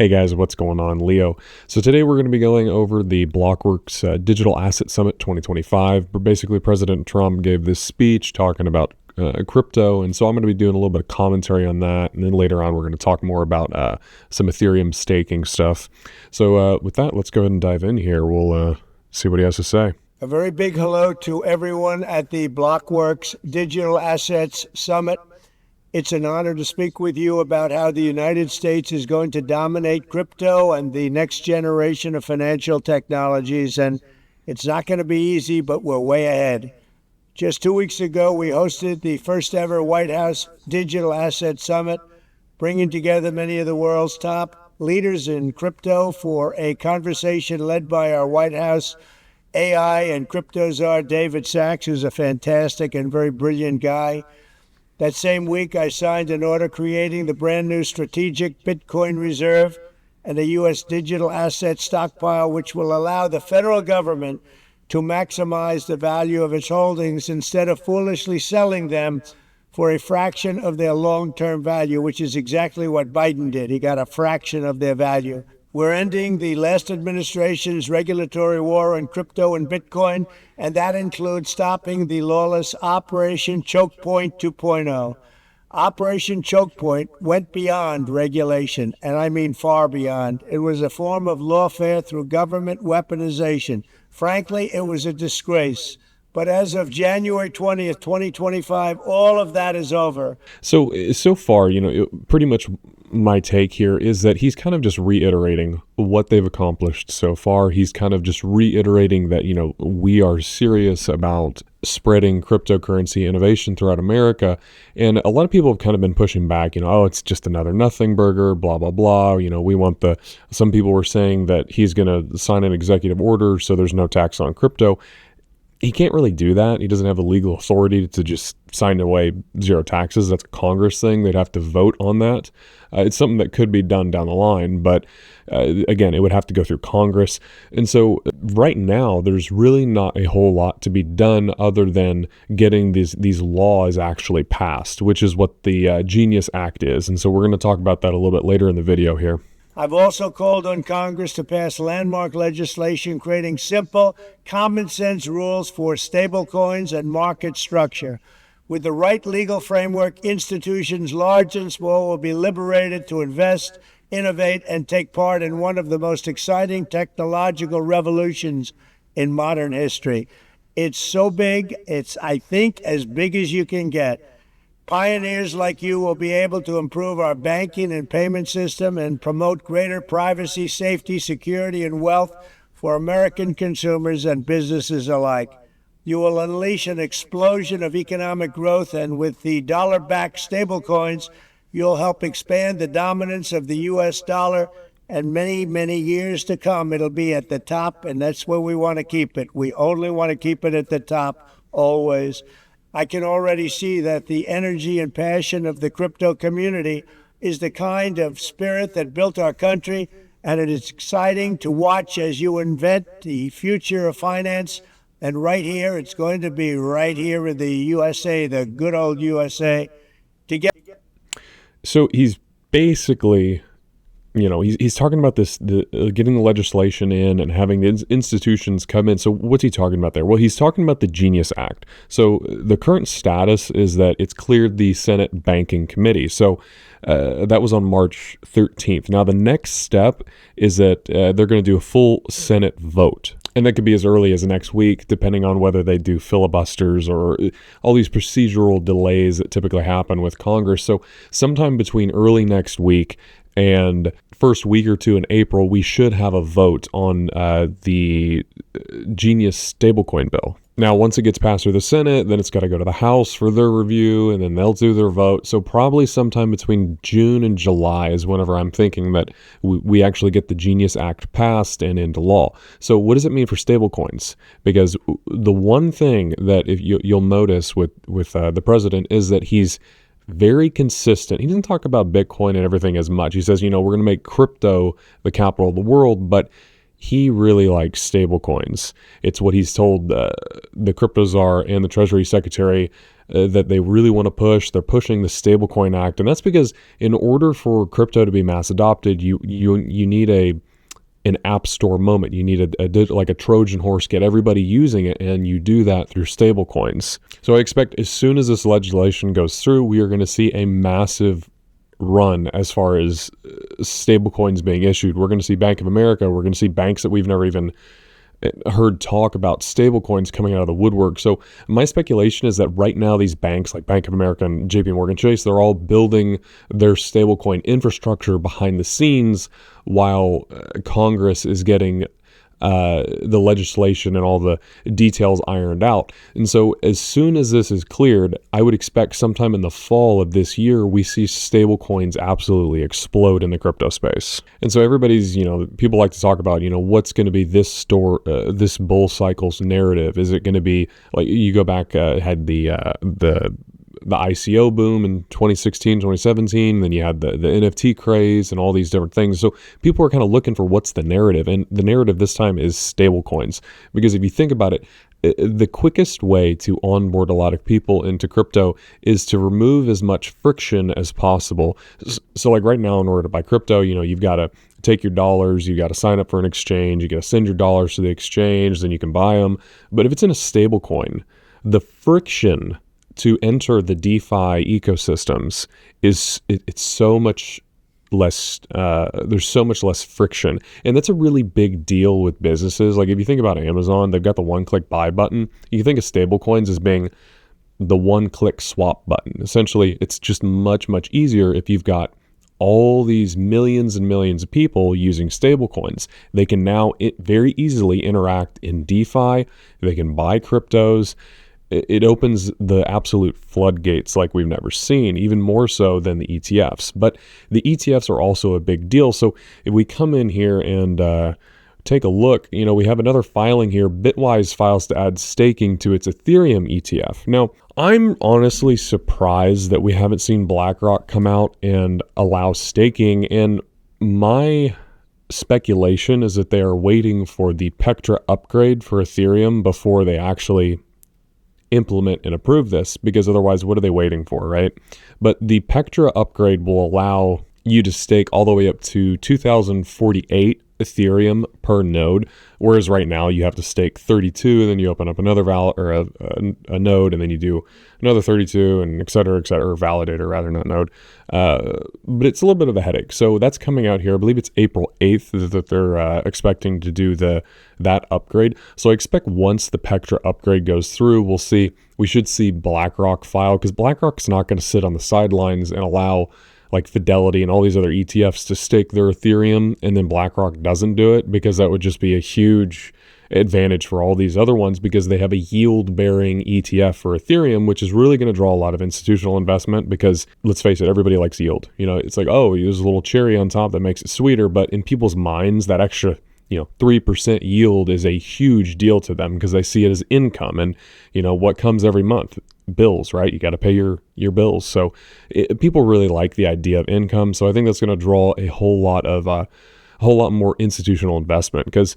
Hey guys, what's going on? Leo. So today we're going to be going over the Blockworks Digital Asset Summit 2025. Basically, President Trump gave this speech talking about crypto, and so I'm going to be doing a little bit of commentary on that, and then later on we're going to talk more about some Ethereum staking stuff. So with that, let's go ahead and dive in here. We'll see what he has to say. A very big hello to everyone at the Blockworks Digital Assets Summit. It's an honor to speak with you about how the United States is going to dominate crypto and the next generation of financial technologies. And it's not going to be easy, but we're way ahead. Just 2 weeks ago, we hosted the first ever White House Digital Asset Summit, bringing together many of the world's top leaders in crypto for a conversation led by our White House AI and crypto czar, David Sachs, who's a fantastic and very brilliant guy. That same week, I signed an order creating the brand new strategic Bitcoin reserve and a U.S. digital asset stockpile, which will allow the federal government to maximize the value of its holdings instead of foolishly selling them for a fraction of their long-term value, which is exactly what Biden did. He got a fraction of their value. We're ending the last administration's regulatory war on crypto and Bitcoin, and that includes stopping the lawless Operation Choke Point 2.0. Operation Choke Point went beyond regulation, and I mean far beyond. It was a form of lawfare through government weaponization. Frankly, it was a disgrace. But as of January 20th, 2025, all of that is over. So far, pretty much my take here is that he's kind of just reiterating what they've accomplished so far. He's kind of just reiterating that, we are serious about spreading cryptocurrency innovation throughout America. And a lot of people have kind of been pushing back, it's just another nothing burger, blah, blah, blah. Some people were saying that he's going to sign an executive order so there's no tax on crypto. He can't really do that. He doesn't have the legal authority to just sign away zero taxes. That's a Congress thing. They'd have to vote on that. It's something that could be done down the line, but again, it would have to go through Congress. And so right now, there's really not a whole lot to be done other than getting these laws actually passed, which is what the Genius Act is. And so we're going to talk about that a little bit later in the video here. I've also called on Congress to pass landmark legislation creating simple, common-sense rules for stablecoins and market structure. With the right legal framework, institutions large and small will be liberated to invest, innovate, and take part in one of the most exciting technological revolutions in modern history. It's so big, it's, I think, as big as you can get. Pioneers like you will be able to improve our banking and payment system and promote greater privacy, safety, security, and wealth for American consumers and businesses alike. You will unleash an explosion of economic growth, and with the dollar-backed stablecoins, you'll help expand the dominance of the U.S. dollar, and many, many years to come, it'll be at the top, and that's where we want to keep it. We only want to keep it at the top, always. I can already see that the energy and passion of the crypto community is the kind of spirit that built our country, and it is exciting to watch as you invent the future of finance. And right here, it's going to be right here in the USA, the good old USA. So he's basically, he's talking about getting the legislation in and having the institutions come in. So what's he talking about there? Well, he's talking about the Genius Act. So the current status is that it's cleared the Senate Banking Committee. So that was on March 13th. Now, the next step is that they're going to do a full Senate vote. And that could be as early as next week, depending on whether they do filibusters or all these procedural delays that typically happen with Congress. So sometime between early next week and first week or two in April, we should have a vote on the Genius stablecoin bill. Now, once it gets passed through the Senate, then it's got to go to the House for their review, and then they'll do their vote. So probably sometime between June and July is whenever I'm thinking that we actually get the Genius Act passed and into law. So what does it mean for stablecoins? Because the one thing that if you'll notice with the president is that he's very consistent. He doesn't talk about Bitcoin and everything as much. He says, we're going to make crypto the capital of the world, but he really likes stable coins. It's what he's told the crypto czar and the Treasury Secretary that they really want to push. They're pushing the Stablecoin Act, and that's because in order for crypto to be mass adopted, you need an app store moment. You need like a Trojan horse, get everybody using it, and you do that through stablecoins. So I expect as soon as this legislation goes through, we are going to see a massive run as far as stablecoins being issued. We're going to see Bank of America. We're going to see banks that we've never even heard talk about stablecoins coming out of the woodwork. So my speculation is that right now these banks like Bank of America and JP Morgan Chase, they're all building their stablecoin infrastructure behind the scenes while Congress is getting the legislation and all the details ironed out. And so as soon as this is cleared, I would expect sometime in the fall of this year, we see stable coins absolutely explode in the crypto space. And so everybody's, people like to talk about, what's going to be this bull cycle's narrative? Is it going to be like you go back, had the ICO boom in 2016, 2017, then you had the NFT craze and all these different things. So people are kind of looking for what's the narrative, and the narrative this time is stable coins. Because if you think about it, the quickest way to onboard a lot of people into crypto is to remove as much friction as possible. So like right now, in order to buy crypto, you've got to take your dollars, you got to sign up for an exchange, you got to send your dollars to the exchange, then you can buy them. But if it's in a stable coin, the friction to enter the DeFi ecosystems it's so much less, there's so much less friction. And that's a really big deal with businesses. Like if you think about Amazon, they've got the one-click buy button. You think of stablecoins as being the one-click swap button. Essentially, it's just much, much easier if you've got all these millions and millions of people using stablecoins. They can now very easily interact in DeFi. They can buy cryptos. It opens the absolute floodgates like we've never seen, even more so than the ETFs. But the ETFs are also a big deal. So if we come in here and take a look, we have another filing here. Bitwise files to add staking to its Ethereum ETF. Now, I'm honestly surprised that we haven't seen BlackRock come out and allow staking. And my speculation is that they are waiting for the Pectra upgrade for Ethereum before they actually implement and approve this, because otherwise what are they waiting for, right? But the Pectra upgrade will allow you to stake all the way up to 2048 Ethereum per node, whereas right now you have to stake 32, and then you open up another a node, and then you do another 32, and et cetera, or validator rather, not node. But it's a little bit of a headache. So that's coming out here. I believe it's April 8th that they're expecting to do that upgrade. So I expect once the Pectra upgrade goes through, we should see BlackRock file, because BlackRock's not going to sit on the sidelines and allow like Fidelity and all these other ETFs to stake their Ethereum, and then BlackRock doesn't do it, because that would just be a huge advantage for all these other ones, because they have a yield-bearing ETF for Ethereum, which is really going to draw a lot of institutional investment, because let's face it, everybody likes yield. It's like, oh, there's a little cherry on top that makes it sweeter, but in people's minds, that extra 3% yield is a huge deal to them, because they see it as income. And what comes every month? Bills, right? You got to pay your bills. So people really like the idea of income. So I think that's going to draw a whole lot more institutional investment, because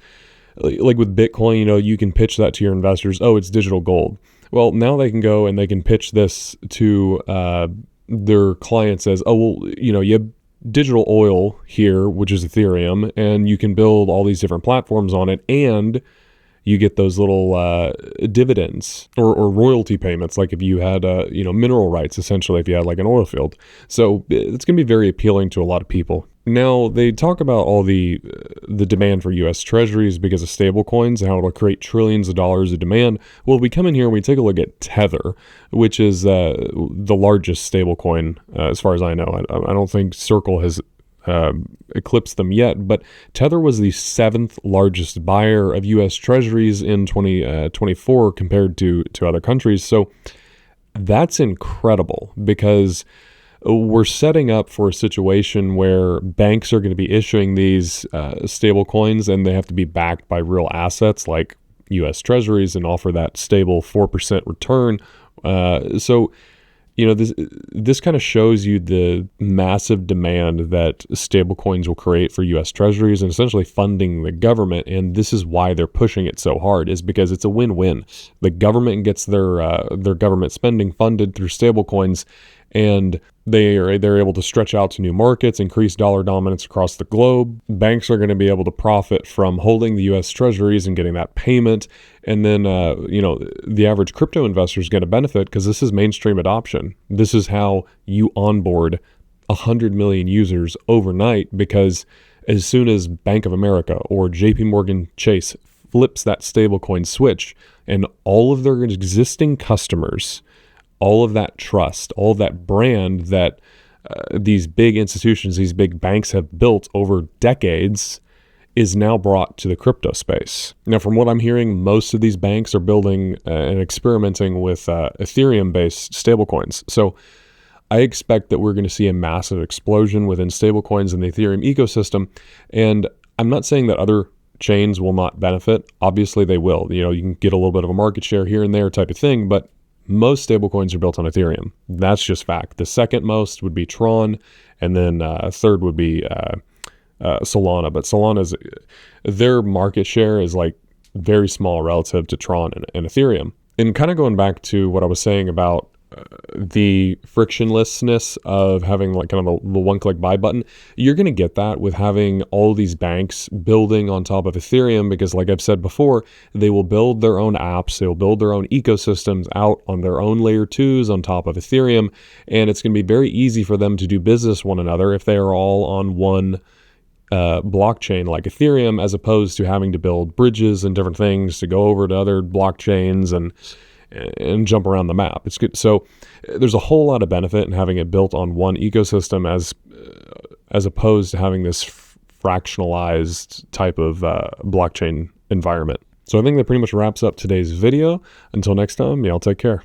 like with Bitcoin, you can pitch that to your investors. Oh, it's digital gold. Well, now they can go and they can pitch this to their clients as, oh, well, you have digital oil here, which is Ethereum, and you can build all these different platforms on it, and you get those little dividends or royalty payments, like if you had mineral rights, essentially, if you had like an oil field. So it's going to be very appealing to a lot of people. Now, they talk about all the demand for U.S. treasuries because of stable coins and how it'll create trillions of dollars of demand. Well, we come in here and we take a look at Tether, which is the largest stable coin, as far as I know. I don't think Circle has eclipsed them yet, but Tether was the 7th largest buyer of U.S. treasuries in 2024 compared to other countries. So that's incredible, because we're setting up for a situation where banks are going to be issuing these stable coins, and they have to be backed by real assets like U.S. treasuries and offer that stable 4% return. So this kind of shows you the massive demand that stablecoins will create for U.S. Treasuries and essentially funding the government. And this is why they're pushing it so hard, is because it's a win-win. The government gets their government spending funded through stablecoins, and they're able to stretch out to new markets, increase dollar dominance across the globe. Banks are going to be able to profit from holding the U.S. Treasuries and getting that payment. And then, the average crypto investor is going to benefit because this is mainstream adoption. This is how you onboard 100 million users overnight, because as soon as Bank of America or JP Morgan Chase flips that stablecoin switch, and all of their existing customers, all of that trust, all of that brand that these big institutions, these big banks have built over decades, is now brought to the crypto space. Now, from what I'm hearing, most of these banks are building and experimenting with Ethereum-based stablecoins. So I expect that we're going to see a massive explosion within stablecoins in the Ethereum ecosystem. And I'm not saying that other chains will not benefit. Obviously, they will. You can get a little bit of a market share here and there type of thing, but most stablecoins are built on Ethereum. That's just fact. The second most would be Tron, and then third would be Solana. But Solana's, their market share is like very small relative to Tron and Ethereum. And kind of going back to what I was saying about the frictionlessness of having like kind of the one-click buy button, you're going to get that with having all these banks building on top of Ethereum, because like I've said before, they will build their own apps, they will build their own ecosystems out on their own layer 2s on top of Ethereum, and it's going to be very easy for them to do business one another if they are all on one blockchain like Ethereum, as opposed to having to build bridges and different things to go over to other blockchains and jump around the map. It's good. So there's a whole lot of benefit in having it built on one ecosystem as opposed to having this fractionalized type of blockchain environment. So I think that pretty much wraps up today's video. Until next time, y'all take care.